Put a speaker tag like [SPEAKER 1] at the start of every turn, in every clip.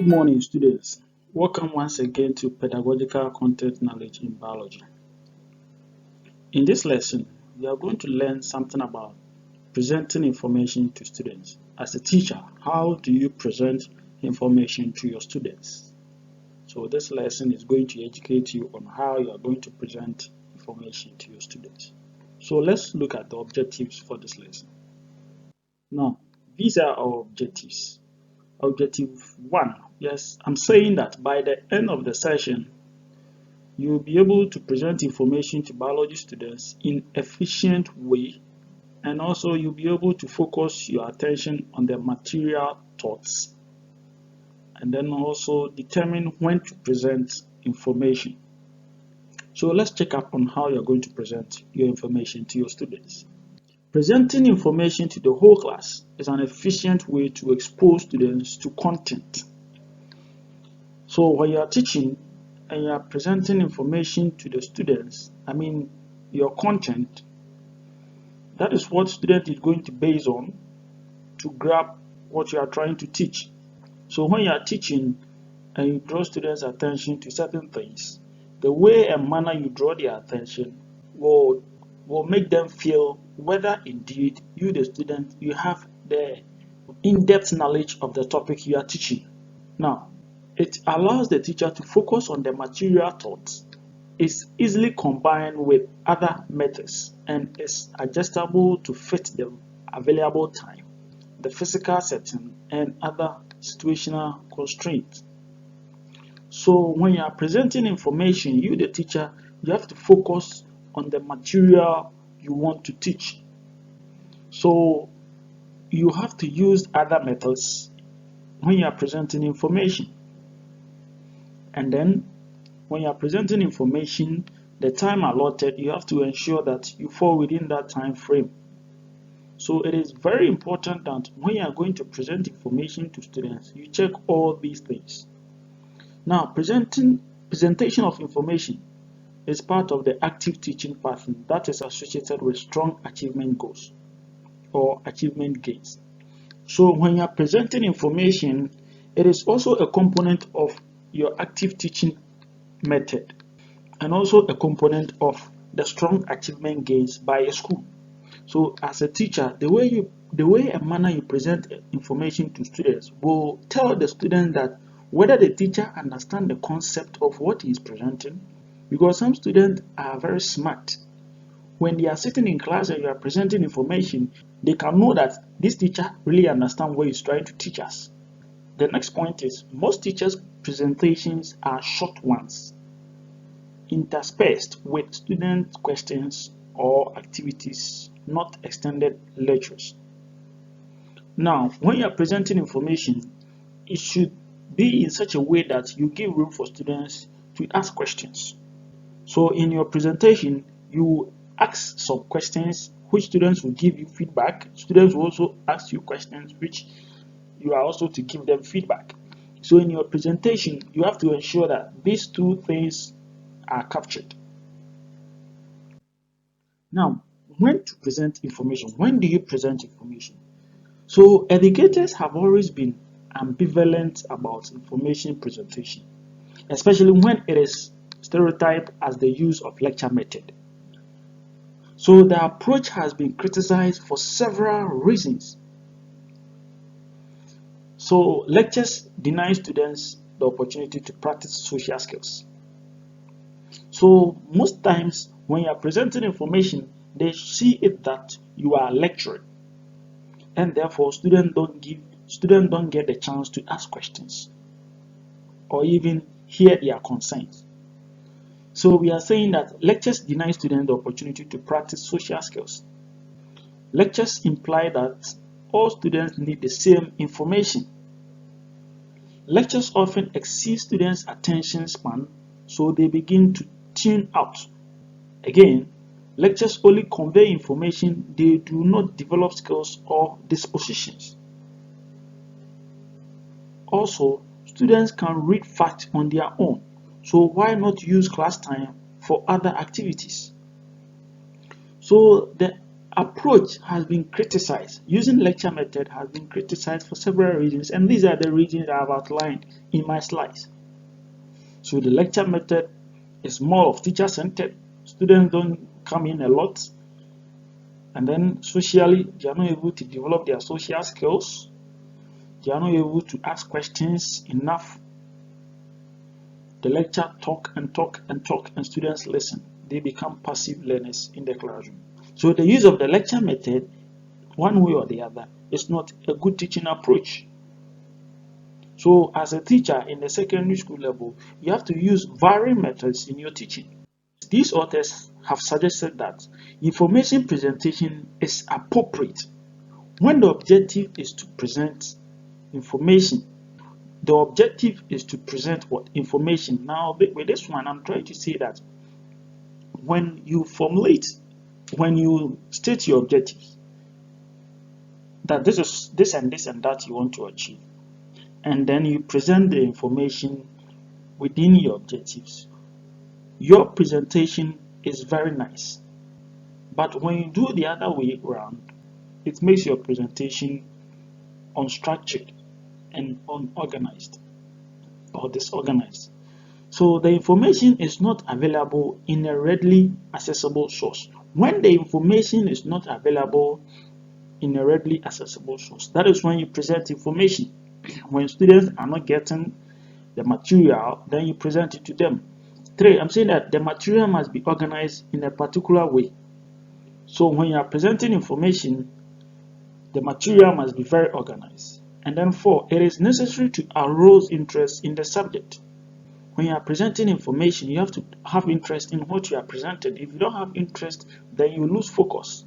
[SPEAKER 1] Good morning, students. Welcome once again to Pedagogical Content Knowledge in Biology. In this lesson, we are going to learn something about presenting information to students. As a teacher, how do you present information to your students? So this lesson is going to educate you on how you are going to present information to your students. So let's look at the objectives for this lesson. Now, these are our objectives. Objective 1. Yes, I'm saying that by the end of the session, you'll be able to present information to biology students in efficient way, and also you'll be able to focus your attention on the material thoughts, and then also determine when to present information. So let's check up on how you're going to present your information to your students. Presenting information to the whole class is an efficient way to expose students to content. So when you are teaching and you are presenting information to the students, your content, that is what student is going to base on to grab what you are trying to teach. So when you are teaching and you draw students' attention to certain things, the way and manner you draw their attention will make them feel whether indeed you, the student, you have the in-depth knowledge of the topic you are teaching. Now, it allows the teacher to focus on the material thoughts, is easily combined with other methods, and is adjustable to fit the available time, the physical setting, and other situational constraints. So when you are presenting information, you, the teacher, you have to focus on the material you want to teach. So you have to use other methods when you are presenting information. And then when you are presenting information, the time allotted, you have to ensure that you fall within that time frame. So it is very important that when you are going to present information to students, you check all these things. Now, presentation of information is part of the active teaching pattern that is associated with strong achievement goals or achievement gains. So when you are presenting information, it is also a component of your active teaching method, and also a component of the strong achievement gains by a school. So as a teacher, the way and manner you present information to students will tell the student that whether the teacher understands the concept of what he is presenting, because some students are very smart. When they are sitting in class and you are presenting information, they can know that this teacher really understands what he's trying to teach us. The next point is most teachers' presentations are short ones, interspersed with student questions or activities, not extended lectures. Now, when you are presenting information, it should be in such a way that you give room for students to ask questions. So in your presentation, you ask some questions which students will give you feedback. Students will also ask you questions which you are also to give them feedback. So in your presentation, you have to ensure that these two things are captured. Now, when to present information? When do you present information? So educators have always been ambivalent about information presentation, especially when it is stereotyped as the use of lecture method. So the approach has been criticized for several reasons. So lectures deny students the opportunity to practice social skills. So most times when you are presenting information, they see it that you are lecturing, and therefore students don't get the chance to ask questions or even hear their concerns. So we are saying that lectures deny students the opportunity to practice social skills. Lectures imply that all students need the same information. Lectures often exceed students' attention span, so they begin to tune out. Again, lectures only convey information, they do not develop skills or dispositions. Also, students can read facts on their own, so why not use class time for other activities? So the approach has been criticized. Using lecture method has been criticized for several reasons, and these are the reasons I have outlined in my slides. So the lecture method is more of teacher-centered. Students don't come in a lot, and then socially they are not able to develop their social skills. They are not able to ask questions enough. The lecturer talk and talk and talk, and students listen. They become passive learners in the classroom. So the use of the lecture method, one way or the other, is not a good teaching approach. So as a teacher in the secondary school level, you have to use varying methods in your teaching. These authors have suggested that information presentation is appropriate when the objective is to present information. The objective is to present what? Information. Now, with this one, I'm trying to say that when you state your objectives, that this is this and this and that you want to achieve, and then you present the information within your objectives, your presentation is very nice. But when you do the other way around, it makes your presentation unstructured and unorganized or disorganized. So the information is not available in a readily accessible source. When the information is not available in a readily accessible source, that is when you present information. When students are not getting the material, then you present it to them. 3, I'm saying that the material must be organized in a particular way. So when you are presenting information, the material must be very organized. And then 4, it is necessary to arouse interest in the subject. When you are presenting information, you have to have interest in what you are presenting. If you don't have interest, then you lose focus,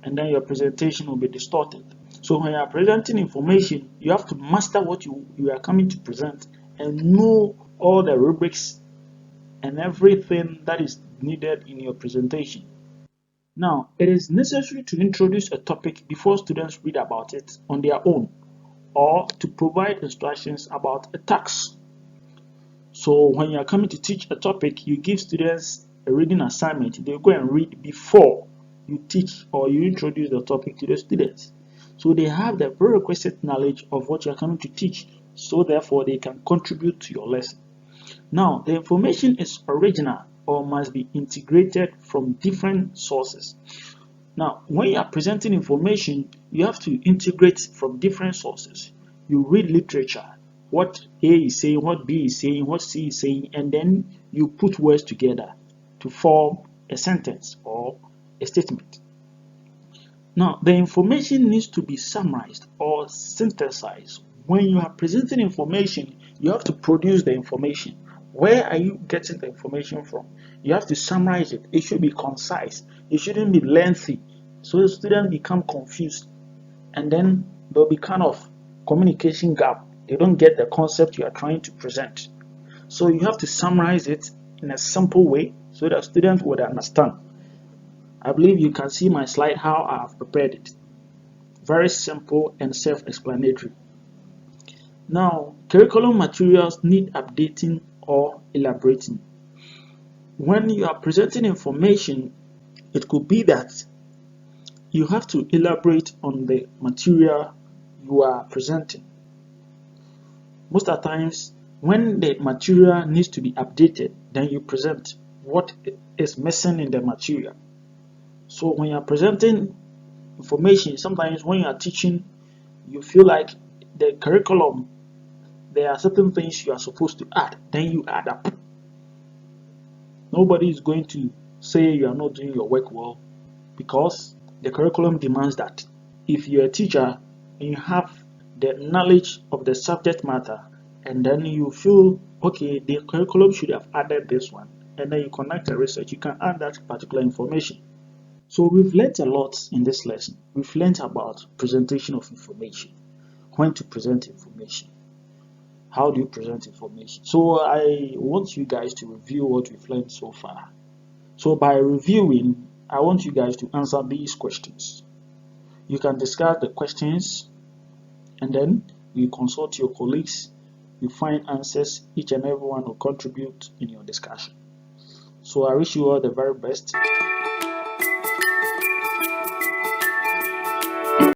[SPEAKER 1] and then your presentation will be distorted. So when you are presenting information, you have to master what you are coming to present and know all the rubrics and everything that is needed in your presentation. Now, it is necessary to introduce a topic before students read about it on their own, or to provide instructions about a task. So when you are coming to teach a topic, you give students a reading assignment. They go and read before you teach or you introduce the topic to the students. So they have the prerequisite knowledge of what you are coming to teach. So therefore, they can contribute to your lesson. Now, the information is original or must be integrated from different sources. Now, when you are presenting information, you have to integrate from different sources. You read literature, what A is saying, what B is saying, what C is saying, and then you put words together to form a sentence or a statement. Now, the information needs to be summarized or synthesized. When you are presenting information, you have to produce the information. Where are you getting the information from? You have to summarize it. It should be concise. It shouldn't be lengthy, so the students become confused, and then there'll be kind of communication gap. They don't get the concept you are trying to present. So you have to summarize it in a simple way so that students would understand. I believe you can see my slide how I have prepared it. Very simple and self-explanatory. Now, curriculum materials need updating or elaborating. When you are presenting information, it could be that you have to elaborate on the material you are presenting. Most of the times, when the material needs to be updated, then you present what is missing in the material. So when you are presenting information, sometimes when you are teaching, you feel like the curriculum, there are certain things you are supposed to add, then you add up. Nobody is going to say you are not doing your work well because the curriculum demands that. If you're a teacher and you have the knowledge of the subject matter, and then you feel, okay, the curriculum should have added this one, and then you conduct a research, you can add that particular information. So we've learned a lot in this lesson. We've learned about presentation of information, when to present information, how do you present information. So I want you guys to review what we've learned so far. So by reviewing, I want you guys to answer these questions. You can discuss the questions, and then you consult your colleagues, you find answers, each and everyone will contribute in your discussion. So I wish you all the very best.